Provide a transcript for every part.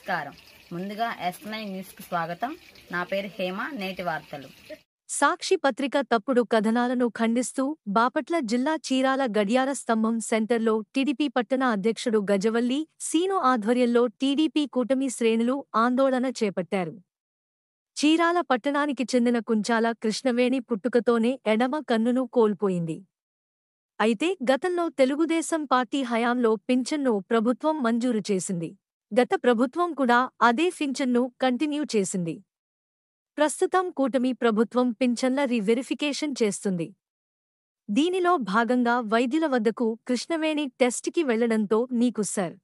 నమస్కారం. ముందుగా S9 news కి స్వాగతం. నా పేరు హేమ. నేటి వార్తలు. సాక్షి పత్రిక తప్పుడు కథనాలను ఖండిస్తూ బాపట్ల జిల్లా చీరాల గడియార స్తంభం సెంటర్లో టీడీపీ పట్టణ అధ్యక్షుడు గజవల్లి సీను ఆధ్వర్యంలో టీడీపీ కూటమి శ్రేణులు ఆందోళన చేపట్టారు. చీరాల పట్టణానికి చెందిన కుంచాల కృష్ణవేణి పుట్టుకతోనే ఎడమ కన్నును కోల్పోయింది. అయితే గతంలో తెలుగుదేశం పార్టీ హయాంలో పింఛన్ను ప్రభుత్వం మంజూరు చేసింది. గత ప్రభుత్వం కూడా అదే పింఛన్ను కంటిన్యూ చేసింది. ప్రస్తుతం కూటమి ప్రభుత్వం పింఛన్ల రీవెరిఫికేషన్ చేస్తుంది. దీనిలో భాగంగా వైద్యుల వద్దకు కృష్ణవేణి టెస్ట్కి వెళ్లడంతో నీకు సర్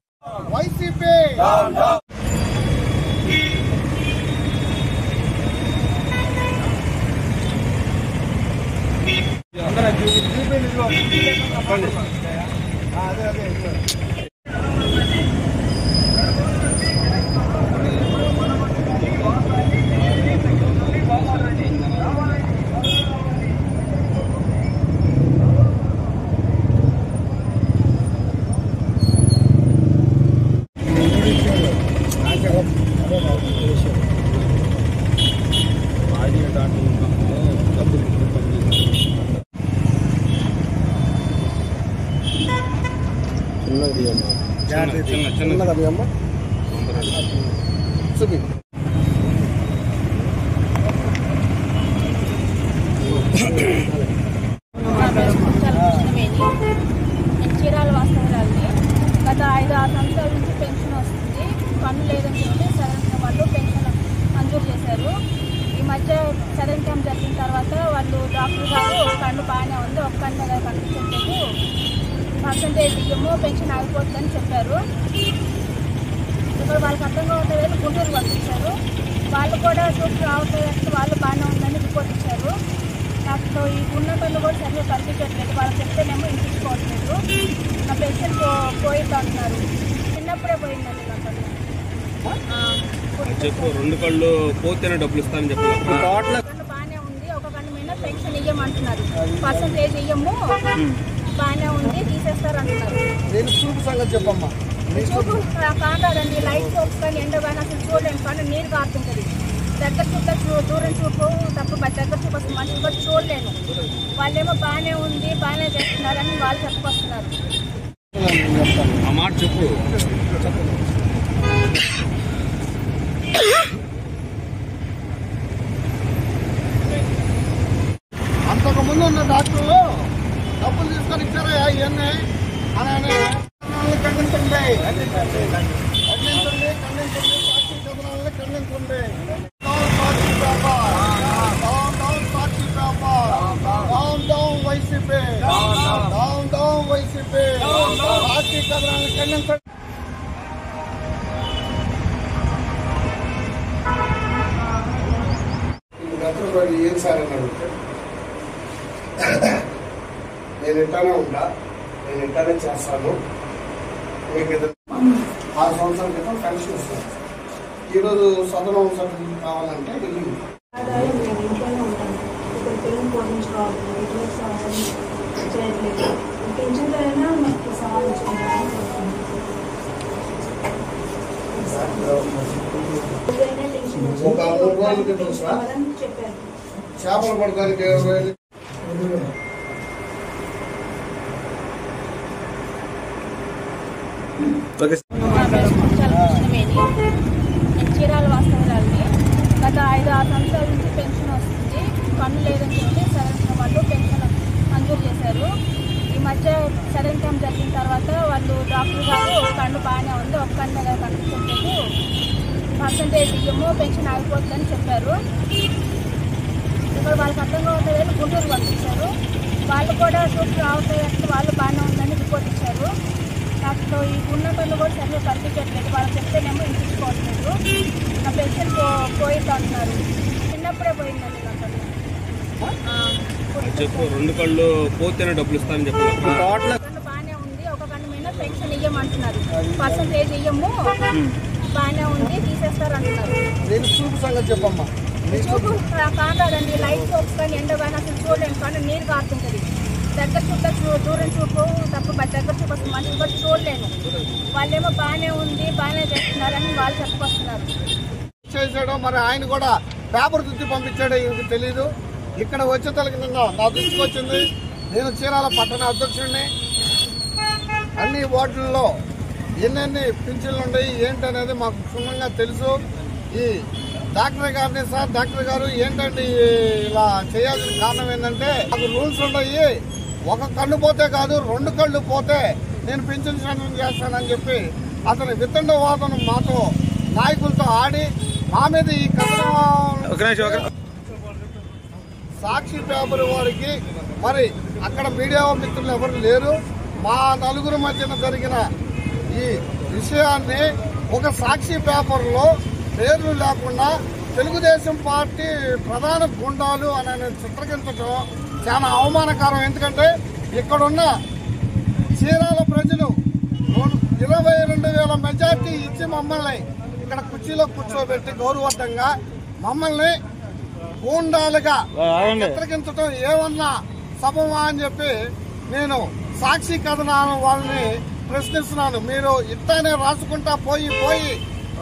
చీరాల వాస్తవాలని గత 5-6 సంవత్సరాల నుంచి పెన్షన్ వస్తుంది. పన్ను లేదని చెప్పి సడన్ వాళ్ళు పెన్షన్ మంజూరు చేశారు. ఈ మధ్య సడన్ క్యాంప్ జరిగిన తర్వాత వాళ్ళు డాక్టర్ గారు ఒక కన్ను బాగానే ఉంది, ఒక కన్ను కనిపించట్లేదు, పర్సంటేజ్ ఇయ్యము, పెన్షన్ ఆగిపోతుందని చెప్పారు. ఇక్కడ వాళ్ళకి అర్థం కావట్లేదు, గుంటూరు పంపించారు. వాళ్ళు కూడా చూసి రావట్లేదు, వాళ్ళు బాగానే ఉందని రిపోర్ట్ ఇచ్చారు. నాకు ఈ ఉన్న కన్ను కూడా సరిగ్గా కనిపించట్లేదు, వాళ్ళకి చెప్తేనేమో ఇంటించుకోవట్లేదు. నా పెన్షన్ పోయింది అంటున్నారు. చిన్నప్పుడే పోయిందండి నా కన్ను. చెప్పు, 2 కళ్ళు పోతేనే డబ్బులు ఇస్తానని చెప్పారు. కన్ను బాగానే ఉంది, ఒక కన్ను మీద పెన్షన్ ఇయ్యమంటున్నారు, పర్సంటేజ్ ఇయ్యము, బాగానే ఉంది, తీసేస్తారు అంటున్నారు. చూపు కాదండి, లైట్ సోప్స్ కానీ ఎండ కానీ అసలు చూడలేను, కానీ నీరు కారుతుంటుంది. దగ్గర చూపు దూరం చూపు తప్ప దగ్గర చూపు అసలు మనిషి కూడా చూడలేను. వాళ్ళేమో బాగానే ఉంది, బాగానే చేస్తున్నారని వాళ్ళు చెప్పుకొస్తున్నారు. ఆ మాట చెప్పు. అంతకుముందు ఉన్న డాక్టర్లు డబ్బులు తీసుకొని ఇచ్చారా ఇవన్నీ అని ఖండించండి, సాక్షి కథనాలని ఖండించండి. వైసీపీ సాక్షి కథనాలని ఖండించండి. ఏం సార్ అని అడుగుతాడు, నేను ఇంటానే ఉంటా, నేను ఇంటానే చేస్తాను, మీకు 6 సంవత్సరాల క్రితం పెన్షన్ వస్తుంది. ఈరోజు సదనం సర్టిఫికేట్ కావాలంటే వెళ్ళింది. ఆదాయం నేను ఇంట్లోనే ఉంటాను, ఇక్కడ పిల్లలు పోషించుకోవాలి, ఎటువంటి సహాయం చేయట్లేదు. పెన్షన్తో అయినా నాకు సహాయం ఒక 3 రోజుల క్రితం సార్ చెప్పారు. చేపలు పడడానికి 20,000 చీరాల వాస్తవాలని గత 5-6 సంవత్సరాల నుంచి పెన్షన్ వస్తుంది. పన్ను లేదని చెప్పి సడన్ వాళ్ళు పెన్షన్ మంజూరు చేశారు. ఈ మధ్య సడన్ క్యాంప్ జరిగిన తర్వాత వాళ్ళు డాక్టర్ గారు ఒక కన్ను బాగానే ఉంది, ఒక కన్ను కనిపించట్లేదు, పర్సంటేజ్ ఇయ్యము, పెన్షన్ ఆగిపోతుందని చెప్పారు. ఇక్కడ వాళ్ళకి అర్థం కావట్లేదు, గుంటూరు పంపించారు. వాళ్ళు కూడా చూసి రావట్లేదు, వాళ్ళు బాగానే ఉందని రిపోర్ట్ ఇచ్చారు. నాకు ఈ ఉన్న కన్ను కూడా సరిగ్గా కనిపించట్లేదు, వాళ్ళకి చెప్తేనేమో ఇంటించుకోవట్లేదు. నా పెన్షన్ పోయింది అంటున్నారు. చిన్నప్పుడే పోయిందండి నా కన్ను. చెప్పు, 2 కళ్ళు పోతేనే డబ్బులు ఇస్తానని చెప్పారు. కన్ను బాగానే ఉంది, ఒక కన్ను మీద పెన్షన్ ఇయ్యమంటున్నారు, పర్సంటేజ్ ఇయ్యము, బాగానే ఉంది, తీసేస్తారు అంటున్నారు. నేను చూపు సంగతి చెప్పమ్మా. చూపు కాదండి, లైట్ సోప్స్ కానీ ఎండ కానీ అసలు చూడలేను, కానీ నీరు కారుతుంటుంది. దగ్గర చూపు దూరం చూపు తప్ప దగ్గర చూపు అసలు మనిషి కూడా చూడలేను. వాళ్ళేమో బాగానే ఉంది బాగానే చేస్తున్నారని వాళ్ళు చెప్పుకొస్తున్నారు. చేశాడో మరి ఆయన కూడా పేపర్ తుచ్చి పంపించాడో ఇంక తెలీదు. ఇక్కడ వచ్చేతలకి నిన్న నా దృష్టికి వచ్చింది. నేను చీరాల పట్టణ అధ్యక్షుడిని. అన్ని వార్డుల్లో ఎన్నెన్ని పింఛన్లు ఉన్నాయి ఏంటనేది మాకు క్షుణ్ణంగా తెలుసు. ఈ డాక్టర్ గారిని, సార్ డాక్టర్ గారు ఏంటండి ఇలా చేయాల్సిన కారణం ఏంటంటే మాకు రూల్స్ ఉన్నాయి. ఒక కన్ను పోతే కాదు 2 కళ్ళు పోతే నేను పింఛన్ శాంక్షన్ చేస్తానని చెప్పి అతని వితండవాదం మాతో నాయకులతో ఆడి మా మీద ఈ కథనం సాక్షి పేపర్ వారికి మరి అక్కడ మీడియా మిత్రులు ఎవరు లేరు. మా నలుగురు మధ్యన జరిగిన ఈ విషయాన్ని ఒక సాక్షి పేపర్లో పేర్లు లేకుండా తెలుగుదేశం పార్టీ ప్రధాన గుండాలు అని చిత్రీకరించడం చాలా అవమానకరం. ఎందుకంటే ఇక్కడున్న చీరాల ప్రజలు 22,000 మెజార్టీ ఇచ్చి మమ్మల్ని ఇక్కడ కుర్చీలో కూర్చోబెట్టి గౌరవంగా మమ్మల్ని గూండాలుగా చిత్రీకరించడం ఏమన్నా సభమా అని చెప్పి నేను సాక్షి కథనాలను వాళ్ళని ప్రశ్నిస్తున్నాను. మీరు ఇట్లానే రాసుకుంటా పోయి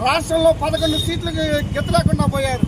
రాష్ట్రంలో 11 సీట్లకు గెత్తలేకుండా పోయారు.